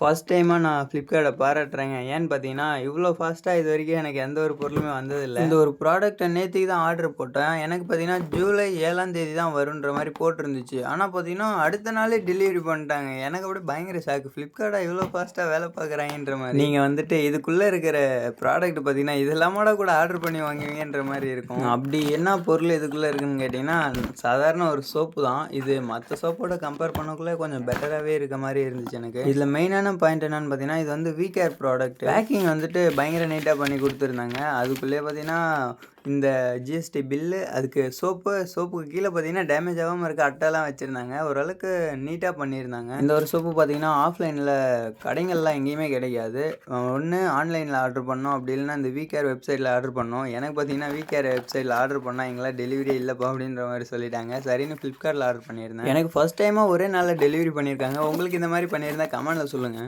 First டைமா நான் Flipkartட பாராட்டுறேங்க. ஏன்னு பார்த்தீங்கன்னா, இவ்ளோ ஃபாஸ்ட்டா இதுவரைக்கும் எனக்கு எந்த ஒரு பொருளுமே வந்ததில்ல. இந்த ஒரு ப்ராடக்ட்ட நேத்திக்கு தான் ஆர்டர் போட்டேன். எனக்கு பார்த்தீங்கன்னா, ஜூலை 7ஆம் தேதி தான் வருன்ற மாரி போட்டிருந்துச்சு. ஆனா பார்த்தீங்கன்னா, அடுத்த நாளே டெலிவரி பண்ணிட்டாங்க. எனக்கு அப்படியே பயங்கர ஷாக்கு. Flipkartடா இவ்ளோ ஃபாஸ்ட்டா வேலை பார்க்குறாங்கன்ற மாரி. நீங்க வந்துட்டு இதுக்குள்ள இருக்கிற ப்ராடக்ட் பார்த்தீங்கன்னா, இதெல்லாமாடா கூட ஆர்டர் பண்ணி வாங்குவீங்கன்ற மாரி இருக்கும். அப்படி என்ன பொருள் இதுக்குள்ள இருக்குன்னு கேட்டீங்கன்னா, சாதாரண ஒரு சோப்பு தான். இது மத்த சோப்போட கம்பேர் பண்ணக்குள்ள கொஞ்சம் பெட்டராவே இருக்க மாரி இருந்துச்சு எனக்கு. இதுல மெயினான பாயிண்ட் என்னன்னு பார்த்தீங்கன்னா, இது வந்து கேர் ப்ராடக்ட். பேக்கிங் வந்துட்டு பயங்கர நீட்டா பண்ணி குடுத்துருந்தாங்க. அதுக்குள்ளயே பார்த்தீங்கன்னா, இந்த ஜிஎஸ்டி பில்லு, அதுக்கு சோப்புக்கு கீழ பார்த்தீங்கன்னா, டேமேஜ் ஆகாம இருக்க அட்டைலாம் வச்சிருந்தாங்க. ஓரளவுக்கு நீட்டா பண்ணியிருந்தாங்க. இந்த ஒரு சோப்பு பார்த்தீங்கன்னா, ஆஃப்லைன்ல கடைங்கள்லாம் எங்கேயுமே கிடைக்காது. ஒண்ணு ஆன்லைன்ல ஆர்டர் பண்ணணும். அப்படி இல்லன்னா இந்த கேர் வெப்சைட்ல ஆர்டர் பண்ணணும். எனக்கு பார்த்தீங்கன்னா, கேர் வெப்சைட்ல ஆர்டர் பண்ணா எங்கலாம் டெலிவரியே இல்லப்பா அப்படின்ற மாரி சொல்லிட்டாங்க. சரின்னு Flipkartல ஆர்டர் பண்ணியிருந்தேன். எனக்கு ஃபர்ஸ்ட் டைமா ஒரே நாள்ல டெலிவரி பண்ணியிருக்காங்க. உங்களுக்கு இந்த மாரி பண்ணியிருந்தா கமெண்ட்ல சொல்லுங்க.